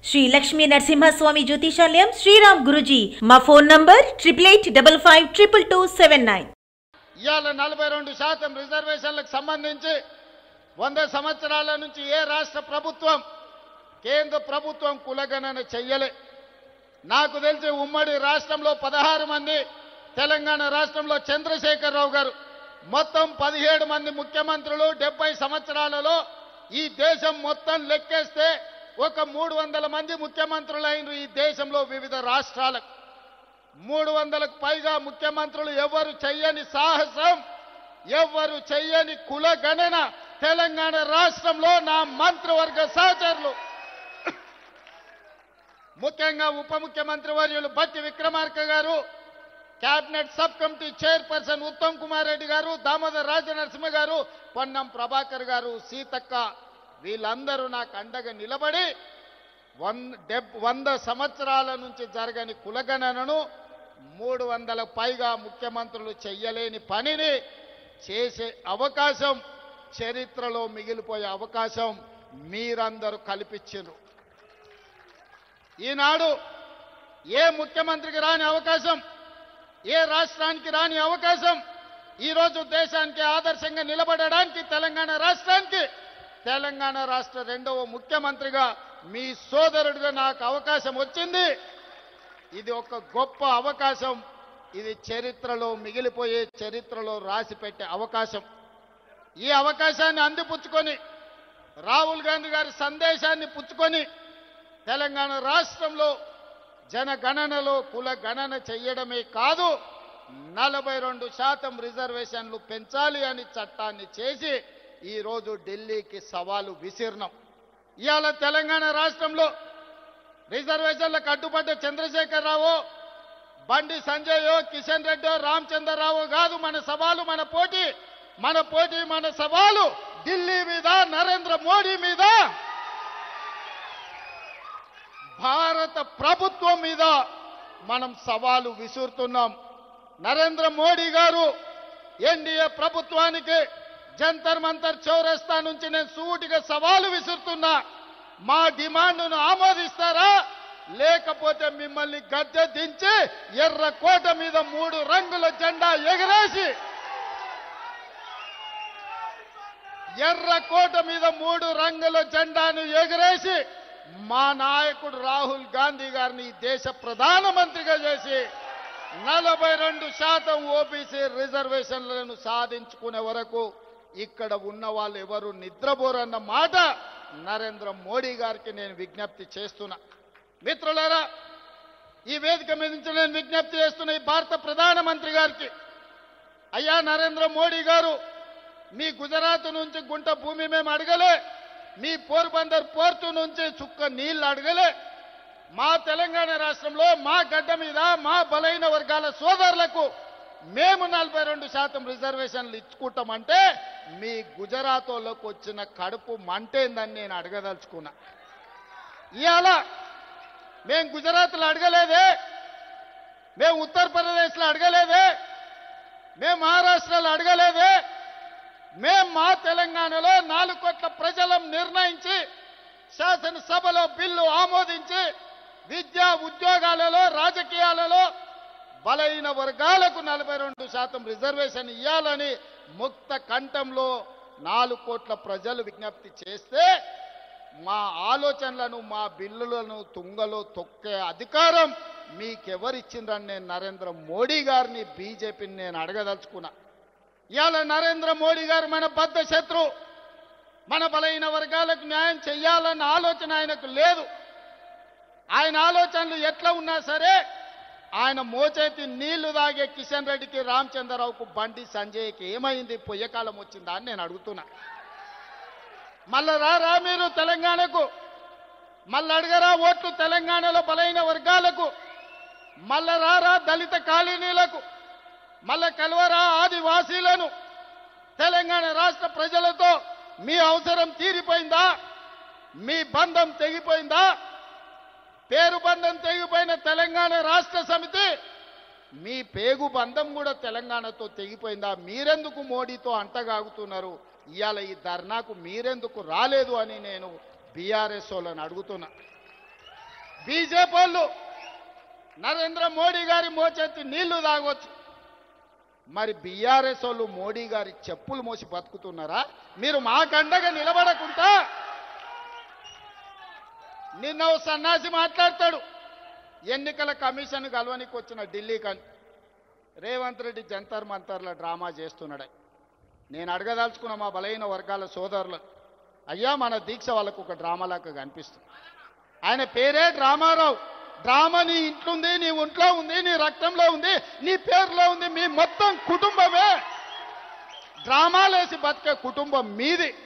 శ్రీ లక్ష్మీ నరసింహస్వామి జ్యోతిషాలయం శ్రీరామ్ గురుజీ మా phone number 8855522279. ఇవాళ 42% రిజర్వేషన్లకు సంబంధించి 100 సంవత్సరాల నుంచి ఏ రాష్ట్ర ప్రభుత్వం కేంద్ర ప్రభుత్వం కులగణన చెయ్యలే. నాకు తెలిసి ఉమ్మడి రాష్ట్రంలో 16 మంది, తెలంగాణ రాష్ట్రంలో చంద్రశేఖరరావు గారు, మొత్తం 17 మంది ముఖ్యమంత్రులు 70 సంవత్సరాలలో ఈ దేశం మొత్తం లెక్కేస్తే ఒక 300 మంది ముఖ్యమంత్రులైన ఈ దేశంలో వివిధ రాష్ట్రాలకు 300కు పైగా ముఖ్యమంత్రులు ఎవరు చెయ్యని సాహసం, ఎవరు చెయ్యని కుల గణన తెలంగాణ రాష్ట్రంలో నా మంత్రివర్గ సహచరులు, ముఖ్యంగా ఉప ముఖ్యమంత్రి వర్యులు బట్టి విక్రమార్క గారు, cabinet sub committee chairperson Uttam Kumar Reddy గారు, దామోదర్ రాజనరసింహ గారు, పొన్నం ప్రభాకర్ గారు, సీతక్క, వీళ్ళందరూ నాకు అండగా నిలబడి 100 సంవత్సరాల నుంచి జరగని కులగణనను 300 పైగా ముఖ్యమంత్రులు చెయ్యలేని పనిని చేసే అవకాశం, చరిత్రలో మిగిలిపోయే అవకాశం మీరందరూ కల్పించారు. ఈనాడు ఏ ముఖ్యమంత్రికి రాని అవకాశం, ఏ రాష్ట్రానికి రాని అవకాశం, ఈరోజు దేశానికి ఆదర్శంగా నిలబడడానికి తెలంగాణ రాష్ట్ర 2వ ముఖ్యమంత్రిగా మీ సోదరుడిగా నాకు అవకాశం వచ్చింది. ఇది ఒక గొప్ప అవకాశం. ఇది చరిత్రలో మిగిలిపోయే, చరిత్రలో రాసిపెట్టే అవకాశం. ఈ అవకాశాన్ని అందిపుచ్చుకొని రాహుల్ గాంధీ గారి సందేశాన్ని పుచ్చుకొని తెలంగాణ రాష్ట్రంలో జనగణనలో కుల గణన చెయ్యడమే కాదు, 42% రిజర్వేషన్లు పెంచాలి అని చట్టాన్ని చేసి ఈరోజు ఢిల్లీకి సవాలు విసిరినాం. ఇవాళ తెలంగాణ రాష్ట్రంలో రిజర్వేషన్లకు అడ్డుపడ్డ చంద్రశేఖరరావు, బండి సంజయో, కిషన్ రెడ్డో, రామచంద్రరావు కాదు మన సవాలు, మన పోటీ మన సవాలు ఢిల్లీ మీద, నరేంద్ర మోడీ మీద, భారత ప్రభుత్వం మీద మనం సవాలు విసురుతున్నాం. నరేంద్ర మోడీ గారు ఎన్డీఏ ప్రభుత్వానికి జంతర్ మంతర్ చౌరస్తా నుంచి నేను సూటిగా సవాలు విసురుతున్నా. మా డిమాండ్ను ఆమోదిస్తారా, లేకపోతే మిమ్మల్ని గద్దె దించి ఎర్రకోట మీద 3 రంగుల జెండా ఎగరేసి, ఎర్రకోట మీద 3 రంగుల జెండాను ఎగరేసి మా నాయకుడు రాహుల్ గాంధీ గారిని దేశ ప్రధానమంత్రిగా చేసి 42% ఓబీసీ రిజర్వేషన్లను సాధించుకునే వరకు ఇక్కడ ఉన్న వాళ్ళు ఎవరు నిద్రపోరన్న మాట నరేంద్ర మోడీ గారికి నేను విజ్ఞప్తి చేస్తున్నా. మిత్రులారా, ఈ వేదిక మీద నుంచి నేను విజ్ఞప్తి చేస్తున్న ఈ భారత ప్రధానమంత్రి గారికి, అయ్యా నరేంద్ర మోడీ గారు, మీ గుజరాత్ నుంచి గుంట భూమి మేము అడగలే, మీ పోర్బందర్ పోర్టు నుంచి చుక్క నీళ్లు అడగలే. మా తెలంగాణ రాష్ట్రంలో మా గడ్డ మీద మా బలైన వర్గాల సోదరులకు మేము 42% రిజర్వేషన్లు ఇచ్చుకుంటామంటే మీ గుజరాత్ వాళ్ళకు వచ్చిన కడుపు మంటేందని నేను అడగదలుచుకున్నా. ఇవాళ మేము గుజరాత్లో అడగలేదే, మేము ఉత్తరప్రదేశ్లో అడగలేదే, మేము మహారాష్ట్రలో అడగలేదే, మేము మా తెలంగాణలో 4 కోట్ల ప్రజలం నిర్ణయించి శాసనసభలో బిల్లు ఆమోదించి విద్యా ఉద్యోగాలలో, రాజకీయాలలో బలైన వర్గాలకు 42% రిజర్వేషన్ ఇవ్వాలని ముక్త కంఠంలో 4 కోట్ల ప్రజలు విజ్ఞప్తి చేస్తే మా ఆలోచనలను, మా బిల్లులను తుంగలో తొక్కే అధికారం మీకెవరిచ్చిందని నేను నరేంద్ర మోడీ గారిని, బీజేపీని నేను అడగదలుచుకున్నా. ఇవాళ నరేంద్ర మోడీ గారు మన బద్ధ శత్రు, మన బలైన వర్గాలకు న్యాయం చెయ్యాలన్న ఆలోచన ఆయనకు లేదు. ఆయన ఆలోచనలు ఎట్లా ఉన్నా సరే ఆయన మోచేతి నీళ్లు తాగే కిషన్ రెడ్డికి, రామచంద్రరావుకు, బండి సంజయ్కి ఏమైంది, పొయ్యకాలం వచ్చిందా అని నేను అడుగుతున్నా. మళ్ళా రారా మీరు తెలంగాణకు, మళ్ళీ అడగరా ఓట్లు తెలంగాణలో బలైన వర్గాలకు, మళ్ళా రారా దళిత కాలనీలకు, మళ్ళా కలవరా ఆదివాసీలను. తెలంగాణ రాష్ట్ర ప్రజలతో మీ అవసరం తీరిపోయిందా, మీ బంధం తెగిపోయిందా? పేరు బంధం తెగిపోయిన తెలంగాణ రాష్ట్ర సమితి మీ పేగు బంధం కూడా తెలంగాణతో తెగిపోయిందా? మీరెందుకు మోడీతో అంటగాగుతున్నారు? ఇవాళ ఈ ధర్నాకు మీరెందుకు రాలేదు అని నేను బీఆర్ఎస్ వాళ్ళని అడుగుతున్నా. బీజేపీ వాళ్ళు నరేంద్ర మోడీ గారి మోచెత్తి నీళ్లు తాగొచ్చు. మరి బీఆర్ఎస్ వాళ్ళు మోడీ గారి చెప్పులు మోసి బతుకుతున్నారా? మీరు మాకండగా నిలబడకుండా నిన్న ఓ సన్నాసి మాట్లాడతాడు, ఎన్నికల కమిషన్ కలవనికి వచ్చిన ఢిల్లీకని రేవంత్ రెడ్డి జంతర్ మంతర్ల డ్రామా చేస్తున్నాడు. నేను అడగదలుచుకున్న మా బలహీన వర్గాల సోదరులు, అయ్యా మన దీక్ష వాళ్ళకు ఒక డ్రామాలాగా కనిపిస్తుంది. ఆయన పేరే డ్రామారావు. డ్రామా నీ ఇంట్లో ఉంది, నీ ఒంట్లో ఉంది, నీ రక్తంలో ఉంది, నీ పేరులో ఉంది. మీ మొత్తం కుటుంబమే డ్రామాలేసి బతికే కుటుంబం మీది.